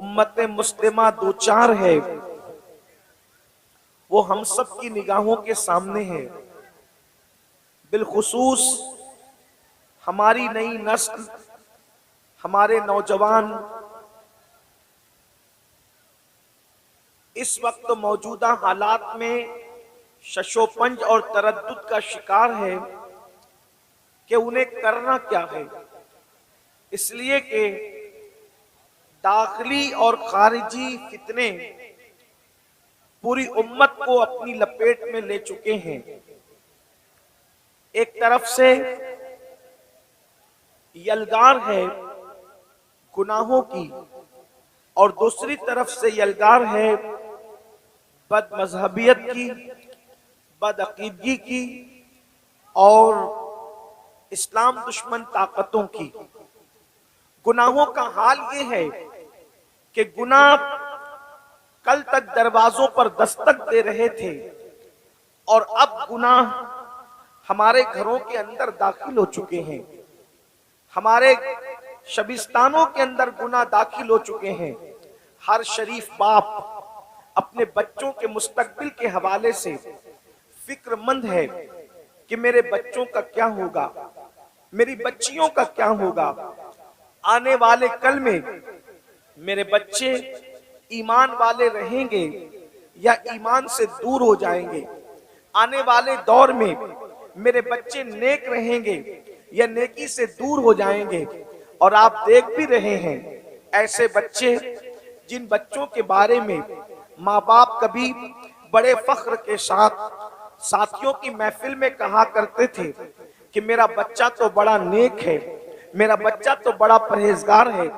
उम्मत मुस्लिमा दो चार है, वो हम सब की निगाहों के सामने है। बिलखुसूस हमारी नई नस्ल, हमारे नौजवान इस वक्त मौजूदा हालात में शशोपंज और तरद्दुद का शिकार है कि उन्हें करना क्या है। इसलिए कि दाखिली और खारिजी फितने पूरी उम्मत को अपनी लपेट में ले चुके हैं। एक तरफ से यलगार है गुनाहों की और दूसरी तरफ से यलगार है बद मजहबियत की, बदअकीदगी की और इस्लाम दुश्मन ताकतों की। गुनाहों का हाल ये है कि गुनाह कल तक दरवाजों पर दस्तक दे रहे थे और अब गुनाह हमारे घरों के अंदर दाखिल हो चुके हैं। हमारे शबिस्तानों के अंदर गुनाह दाखिल हो चुके हैं। हर शरीफ बाप अपने बच्चों के मुस्तकबिल के हवाले से फिक्रमंद है कि मेरे बच्चों का क्या होगा, मेरी बच्चियों का क्या होगा। आने वाले कल में मेरे बच्चे ईमान वाले रहेंगे या ईमान से दूर हो जाएंगे। आने वाले दौर में मेरे बच्चे नेक रहेंगे या नेकी से दूर हो जाएंगे। और आप देख भी रहे हैं ऐसे बच्चे जिन बच्चों के बारे में माँ बाप कभी बड़े फख्र के साथ साथियों की महफिल में कहा करते थे कि मेरा बच्चा तो बड़ा नेक है, मेरा बच्चा तो बड़ा परहेजगार है,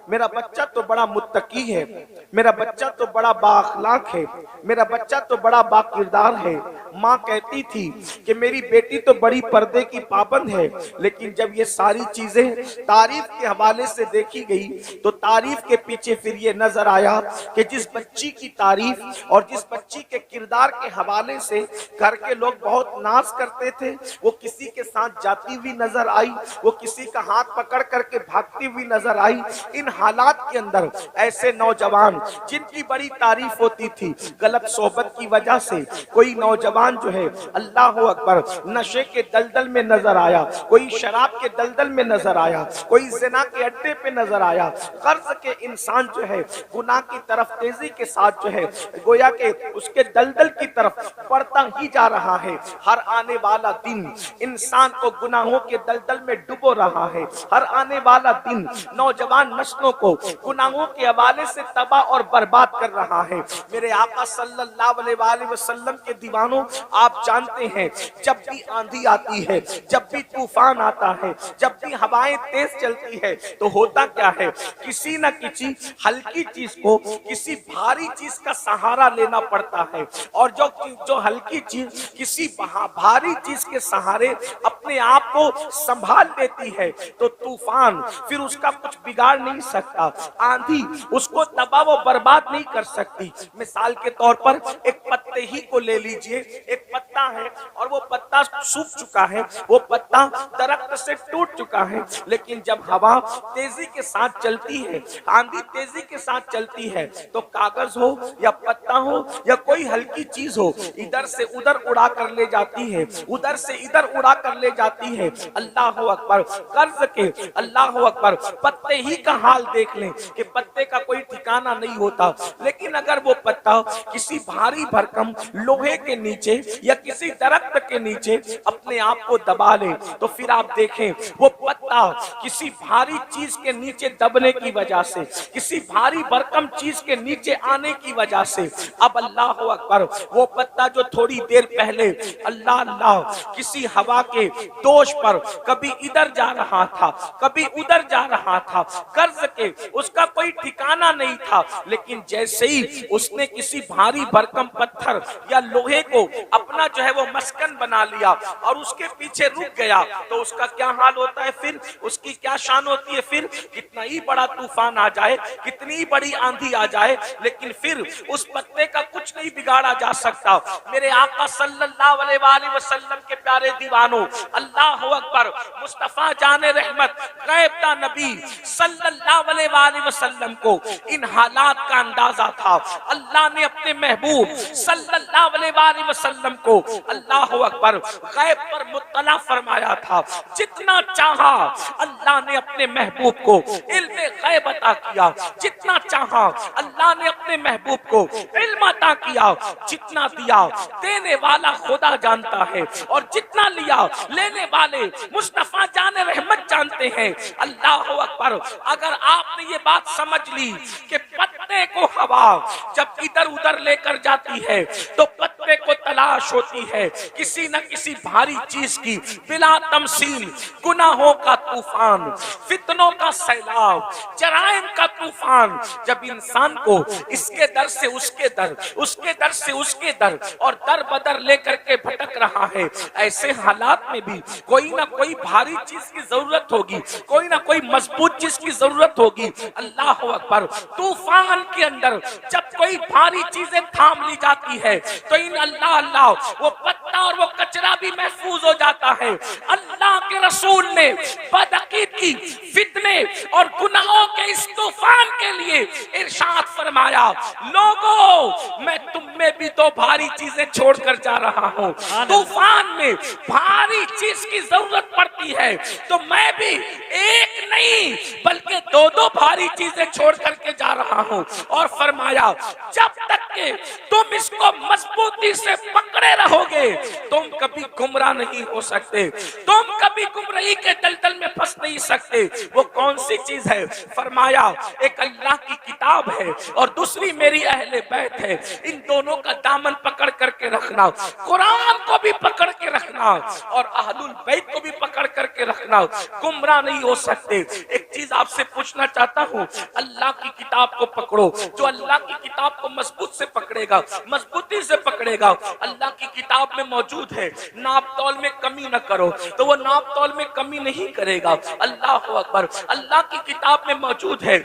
मेरा बच्चा तो बड़ा मुत्तकी है, मेरा बच्चा तो बड़ा बाअखलाक है, मेरा बच्चा तो बड़ा बाकिरदार है। माँ कहती थी कि मेरी बेटी तो बड़ी पर्दे की पाबंद है। लेकिन जब ये सारी चीजें तारीफ के हवाले से देखी गई तो तारीफ के पीछे फिर ये नजर आया कि जिस बच्ची की तारीफ और जिस बच्ची के किरदार के हवाले से घर के लोग बहुत नाज करते थे, वो किसी के साथ जाती हुई नजर आई, वो किसी का हाथ पकड़ करके भागती हुई नजर आई। इन हालात के अंदर ऐसे नौजवान जिनकी बड़ी तारीफ होती थी, गलत सोहबत की वजह से कोई नौजवान जो है अल्लाह अकबर नशे के दलदल में नजर आया, कोई शराब के दलदल में नजर आया, कोई जिना के अड्डे पे नजर आया। कर्ज के इंसान जो है गुनाह की तरफ तेजी के साथ जो है गोया के उसके दलदल की तरफ बढ़ता ही जा रहा है। हर आने वाला दिन इंसान को गुनाहों के दलदल में डुबो रहा है। हर आने वाला दिन नौजवान नस्लों को गुनाहों के हवाले से तबाह और बर्बाद कर रहा है। मेरे आका सल्लल्लाहु अलैहि वसल्लम के दीवानों, आप जानते हैं जब भी आंधी आती है, जब भी तूफान आता है, जब भी हवाएं तेज चलती है तो होता क्या है, किसी न किसी हल्की चीज को किसी भारी चीज का सहारा लेना पड़ता है। और जो हल्की चीज किसी भारी चीज के सहारे अपने आप को संभाल लेती है तो तूफान फिर उसका कुछ बिगाड़ नहीं सकता, आंधी उसको तबाह व बर्बाद नहीं कर सकती। मिसाल के तौर पर एक पत्ते ही को ले लीजिए, एक पत्ता है और वो पत्ता सूख चुका है, वो पत्ता दरख्त से टूट चुका है। लेकिन जब हवा तेजी के साथ चलती है, आंधी तेजी के साथ चलती है तो कागज हो या पत्ता हो या कोई हल्की चीज हो, इधर से उधर उड़ा कर ले जाती है, उधर से इधर उड़ा कर ले जाती है। अल्लाह अकबर, कर्ज के अल्लाह अकबर, पत्ते ही का हाल देख लें कि पत्ते का कोई ठिकाना नहीं होता। लेकिन अगर वो पत्ता किसी भारी भरकम लोहे के नीचे या किसी दरख्त के नीचे अपने आप को दबा ले तो फिर आप देखें वो पत्ता किसी भारी चीज के नीचे दबने की वजह से, किसी भारी भरकम चीज के नीचे आने की वजह से अब अल्लाह अकबर वो पत्ता जो थोड़ी देर पहले अल्लाह अल्लाह किसी हवा के दोष पर कभी इधर जा रहा था, कभी उधर जा रहा था, कर्ज के उसका कोई ठिकाना नहीं था। लेकिन जैसे ही उसने किसी भारी भरकम पत्थर या लोहे को अपना जो है वो मस्कन बना लिया और उसके पीछे रुक गया, तो उसका क्या हाल होता है फिर, उसकी क्या शान होती है फिर। कितना ही बड़ा तूफान आ जाए, कितनी बड़ी आंधी आ जाए, लेकिन फिर उस पत्ते का कुछ नहीं बिगाड़ा जा सकता। मेरे आका सल्लल्लाहु अलैहि वसल्लम के प्यारे दीवानों, अल्लाह अकबर, मुस्तफा जाने रहमत गैब दा नबी सल्लल्लाहु अलैहि वसल्लम को इन हालात का अंदाजा था। अल्लाह ने अपने महबूब सल्लल्लाहु अलैहि वसल्लम को अल्लाह अकबर गैब पर मुत्तला फरमाया था। जितना चाहा अल्लाह ने अपने महबूब को इल्म गैब अता किया, जितना चाहा अल्लाह ने अपने महबूब को इल्म अता किया। जितना दिया देने वाला खुदा जानता है, और जितना लिया लेने वाले मुस्तफा जाने रहमत जानते हैं। अल्लाह अकबर। अगर आपने ये बात समझ ली कि पत्ते को हवा जब इधर उधर लेकर जाती है तो पत्ते को तलाश होती है किसी न किसी भारी चीज की, बिला तमसील गुनाहों का तूफान, फितनों का सैलाब, जराइम का तूफान जब इंसान को इसके दर से उसके दर, उसके दर से उसके दर और दर बदर लेकर के भटक रहा है, ऐसे हालात में भी कोई ना कोई भारी चीज की जरूरत होगी, कोई ना कोई मजबूत चीज की जरूरत होगी। अल्लाह अकबर। तूफान के अंदर जब कोई भारी चीजें थाम ली जाती है तो इन अल्लाह अल्लाह वो पत्ता और वो कचरा भी महफूज हो जाता है। अल्लाह के रसूल ने बदअकीदगी, फितने और गुनाहों के इस तूफान के लिए इरशाद फरमाया, लोगों मैं तुम में भी तो भारी चीजें छोड़कर जा रहा हूँ। तूफान में भारी चीज की जरूरत पड़ती है तो मैं भी एक नहीं बल्कि दो दो भारी चीजें छोड़ करके जा रहा हूँ। और फरमाया, जब तक के तुम इसको मजबूती से पकड़े रहोगे तुम कभी गुमराह नहीं हो सकते, तुम कभी गुमराही के दलदल में फंस नहीं सकते। वो कौन सी चीज है? फरमाया, एक अल्लाह की किताब है और दूसरी मेरी अहले बैत है। इन दोनों का दामन पकड़ करके रखना, कुरान को भी पकड़ के रखना और अहलुल बैत को भी पकड़ करके रखना, गुमराह नहीं हो सकते। एक चीज आपसे पूछना चाहता हूँ, अल्लाह की किताब को पकड़ो। जो अल्लाह की किताब को मजबूत से पकड़ेगा, मजबूती से पकड़ेगा, अल्लाह की किताब में मौजूद है नाप तौल में कमी न करो तो वो नाप तौल में कमी नहीं करेगा। अल्लाह अकबर। अल्लाह की किताब में मौजूद है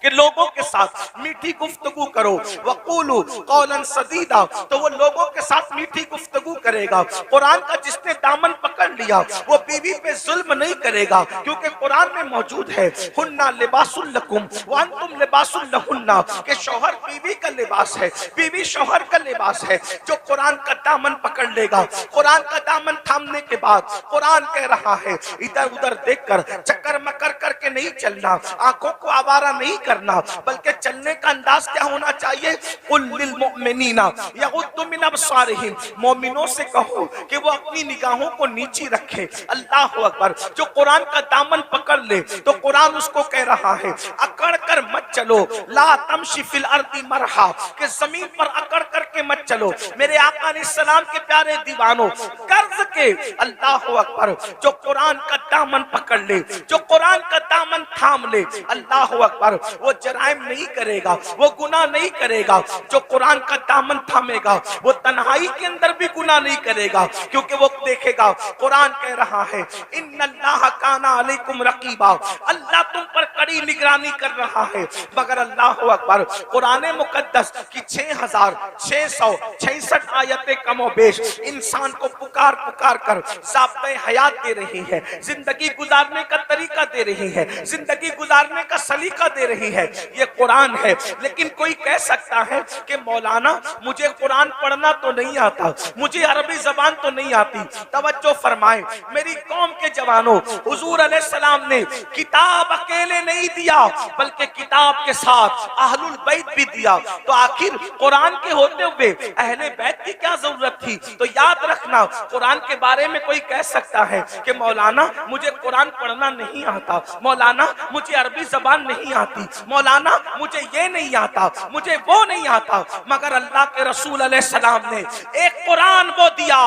कि लोगों के साथ मीठी गुफ्तगू करो, वक़ूलू कौलन सदीदा, तो वो लोगों के साथ मीठी गुफ्तगू करेगा। कुरान का जिसने दामन पकड़ लिया वो बीवी पे जुल्म नहीं करेगा, क्योंकि कुरान में मौजूद है हुन्ना लिबासुल लकुम व अंतुम लिबासुल लहुन्ना, कि शौहर बीवी का लिबास है, बीवी शौहर का लिबास है। जो कुरान का दामन पकड़ लेगा, कुरान का दामन थामने के बाद कुरान कह रहा है इधर उधर देखकर चक्कर मकर करके नहीं चलना, आंखों को आवारा नहीं करना, बल्कि चलने का अंदाज क्या होना चाहिए? कुल लिल मुमिनीना यगुद्दु मिन अबसारिहिम, मोमिनों से कहो कि वो अपनी निगाहों को नीची रखे। अल्लाह अकबर। जो कुरान का दामन पकड़ ले तो कुरान उसको कह रहा है अकड़ कर मत चलो, ला तमशी फिल अर्दी मरहा, कि जमीन पर अकड़ करके मत चलो। मेरे आका अलैहिस्सलाम के प्यारे दीवानों, कर्ज के अल्लाह अकबर, जो कुरान का दामन पकड़ ले, जो कुरान का दामन थाम ले, अल्लाह अकबर, वो जराइम नहीं करेगा, वो गुनाह नहीं करेगा। जो कुरान का दामन थामेगा वो तन्हाई के अंदर भी गुनाह नहीं करेगा, क्योंकि वो देखेगा कुरान कह रहा है इन्नल्लाह काना अलैकुम रकीबा, अल्लाह तुम पर कड़ी निगरानी कर रहा है। मगर अल्लाह अकबर, कुरान मुकद्दस की 6666 आयतें कमोबेश इंसान को पुकार पुकार कर ज़ाब्ते हयात दे रही है, जिंदगी गुजारने का तरीका दे रही है, जिंदगी गुजारने का सलीका दे रही है। ये कुरान है। लेकिन कोई कह सकता है कि मौलाना मुझे कुरान पढ़ना तो नहीं आता, मुझे अरबी जबान तो नहीं आती। तवज्जो फरमाए मेरी कौम के जवानों, हुजूर अलैहिस्सलाम ने किताब अकेले नहीं दिया बल्कि किताब के साथ अहलुल बैत भी दिया। तो आखिर कुरान के होते हुए अहले बैत की क्या जरूरत थी? तो याद रखना, कुरान के बारे में कोई कह सकता है कि मौलाना मुझे कुरान पढ़ना नहीं आता, मौलाना मुझे अरबी जबान नहीं आती, मौलाना मुझे ये नहीं आता, मुझे वो नहीं आता। मगर अल्लाह के रसूल अलैहिस्सलाम ने एक कुरान वो दिया,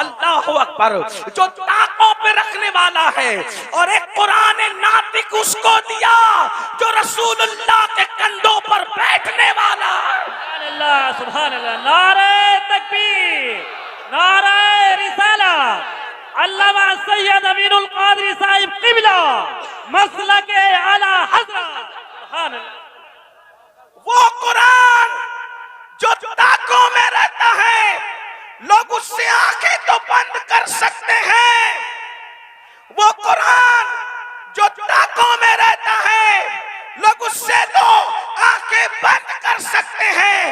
अल्लाह अकबर, जो ताकों पे रखने वाला है, और एक कुरान नातिक उसको दिया जो रसूलुल्लाह के कंधों पर बैठने वाला। सुभान अल्लाह, नारे तकबीर, नारे रिसाला अल्लामा सैयद अमीनुल कादरी साहिब किबला मसलके आला हजरत। सुभान अल्लाह। वो कुरान जो ताकों में रहता है, लोग उससे आंखें तो बंद कर सकते हैं। वो कुरान जो ताकों में रहता है, लोग उससे तो आंखें बंद कर सकते हैं,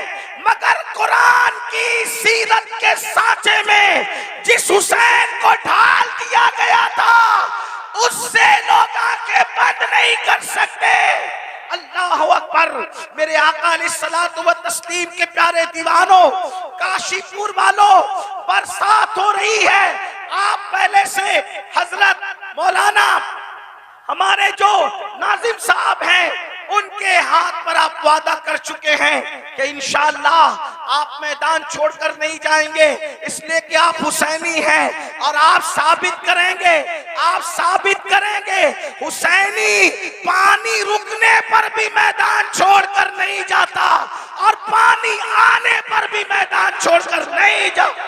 मगर कुरान की सीरत के सांचे में जिस हुसैन को ढाल दिया गया था, उससे लोग आंखें बंद नहीं कर सकते। अल्लाह अकबर। मेरे आका अलैहिस्सलातु व तस्लीम के प्यारे दीवानों, काशीपुर वालों, बरसात हो रही है। आप पहले से हजरत मौलाना हमारे जो नाजिम साहब हैं, उनके हाथ पर आप वादा कर चुके हैं कि इंशाअल्लाह आप मैदान छोड़कर नहीं जाएंगे, इसलिए कि आप हुसैनी हैं और आप साबित करेंगे हुसैनी पानी रुकने पर भी मैदान छोड़कर नहीं जाता और पानी आने पर भी मैदान छोड़कर नहीं जाता।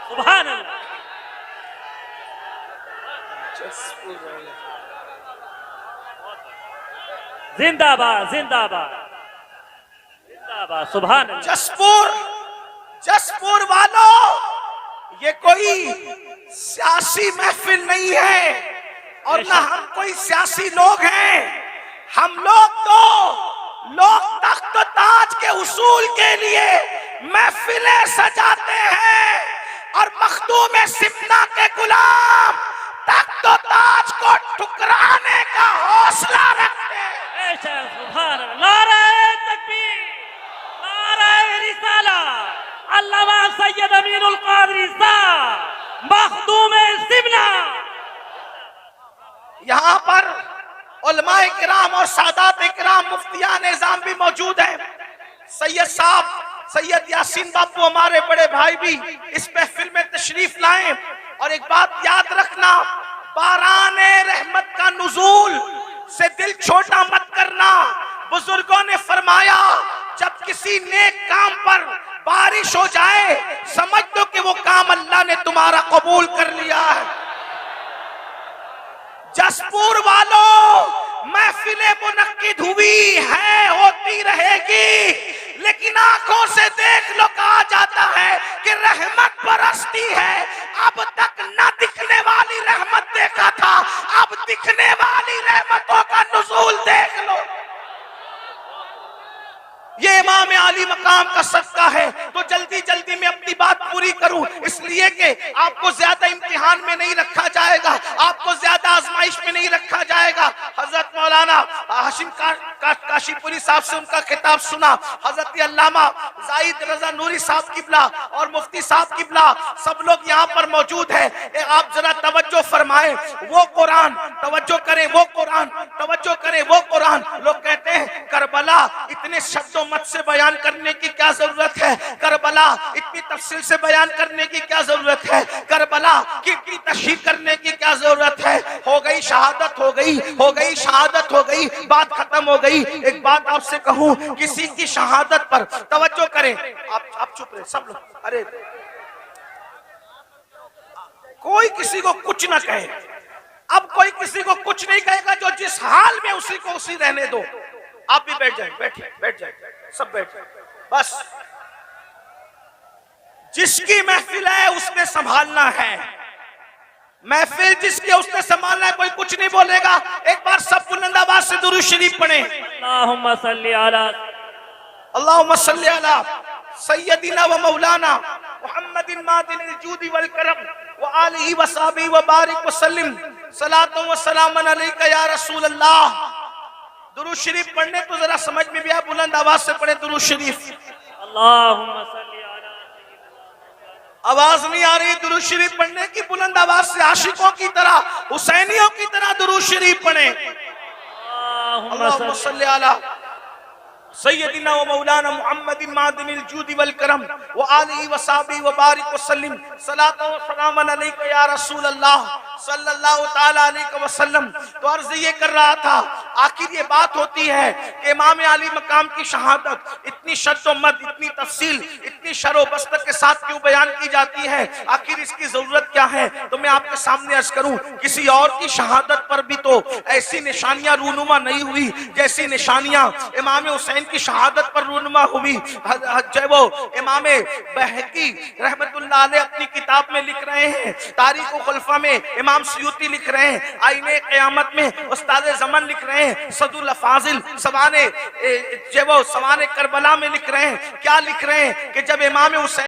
सुभान अल्लाह। जिंदाबाद जिंदाबाद जिंदाबाद। सुभान अल्लाह। जसपुर वालों, ये कोई सियासी महफिल नहीं है और ना हम कोई सियासी लोग हैं। हम लोग तख्त ताज के उसूल के लिए महफिलें सजाते हैं और मखदूम सिमना के गुलाम तख्त ताज को ठुकराने का हौसला रखते हैं। सुभान अल्लाह। नारे तकबीर, नारे रिसाला अल्लामा सैयद अमीनुल कादरी साहब मखदूम सिमना। यहाँ पर उलमाए किराम और सादात किराम मुफ्तियान निजाम भी मौजूद हैं। सैयद साहब, सैयद यासीन बापू हमारे बड़े भाई भी इस महफिल में तशरीफ लाए। और एक बात याद रखना, बाराने रहमत का नुज़ूल से दिल छोटा मत करना। बुजुर्गों ने फरमाया, जब किसी नेक काम पर बारिश हो जाए, समझ दो कि वो काम अल्लाह ने तुम्हारा कबूल कर लिया है। जसपुर वालों, महफिलें मुनक्किद हुई है, होती रहेगी, लेकिन आंखों से देख लो, कहा जाता है कि रहमत बरसती है। अब तक न दिखने वाली रहमत देखा था, अब दिखने वाली रहमतों का नुज़ूल देख लो। ये इमाम आली मकाम का सदका है। तो जल्दी जल्दी में अपनी बात पूरी करूं, इसलिए कि आपको ज्यादा इम्तिहान में नहीं रखा जाएगा, आपको ज्यादा आजमाइश में नहीं रखा जाएगा। हजरत मौलाना हाशिम काशीपुरी साहब से उनका खिताब सुना, हजरत अल्लामा जाहिद रजा नूरी साहब किबला और मुफ्ती साहब किबला, सब लोग यहाँ पर मौजूद है। आप जरा तवज्जो फरमाएं, वो कुरान, तवज्जो करें, वो कुरान, तवज्जो करें, वो कुरान। लोग कहते हैं करबला इतने शब्दों मत से बयान करने की क्या जरूरत है, करबला इतनी तफसील से बयान करने की क्या जरूरत है, करबला की इतनी तशरीह करने की क्या जरूरत है। हो गई शहादत, हो गई शहादत, हो गई, बात खत्म हो गई। एक बात आपसे कहूं, किसी की शहादत पर तवज्जो करें। आप चुप रहे सब लोग, अरे कोई किसी को कुछ ना कहे। अब कोई किसी को कुछ नहीं कहेगा, जो जिस हाल में उसी को उसी रहने दो। आप भी बैठ जाए, बैठ जाए, सब बैठ जाए। बस जिसकी महफिल है उसने संभालना है, महफिल जिसकी उसने संभालना है, कोई कुछ नहीं बोलेगा। एक बार सब बुलंद आवाज से दुरूद शरीफ पढ़ें। अल्लाहुम्मा सल्ली अला सय्यदिना व मौलाना मुहम्मदिन मादिनिल जूदी वल करम व आलिहि व सहबिहि व बारिक व सल्लिम सलातो व सलामन अलैका या रसूल अल्लाह। दुरूद शरीफ पढ़ने तो जरा समझ में भी आ, बुलंद आवाज से पढ़े दुरूद शरीफ। अल्लाहुम्मा सल्ली अला। आवाज नहीं आ रही दुरूद शरीफ पढ़ने की, बुलंद आवाज से आशिकों की तरह, हुसैनियों की तरह दुरूद शरीफ पढ़े। अल्लाहुम्मा सल्ली अला सय्यदिना व मौलाना मुहम्मदिन मादिनिल जूदी वल करम व आलिहि व सहबिहि व बारिक व सल्लिम सलातो व सलामन अलैका या रसूल अल्लाह सल्लल्लाहु तआला अलैहि वसल्लम। तो अर्ज ये कर रहा था, आखिर ये बात होती है कि इमाम अली मकाम की शहादत इतनी शद्दोमद, इतनी तफसील, इतनी शरो बस्तक के साथ क्यों बयान की जाती है? आखिर इसकी जरूरत क्या है? तो मैं आपके सामने अर्ज करूं, किसी और की शहादत पर भी तो ऐसी निशानियां रूनुमा नहीं हुई जैसी निशानियां इमाम हुसैन की शहादत पर रूनुमा हुई। जो वो इमाम बहकी रहमतुल्लाह अलैह अपनी किताब में लिख रहे हैं, तारीख खुलफा में इमाम सुयूती लिख रहे हैं, आईने क़यामत में उस्ताद ज़मन लिख रहे हैं, सदुल फाजिल सवाने करबला में लिख रहे हैं। क्या लिख रहे हैं कि जब इमाम हुसैन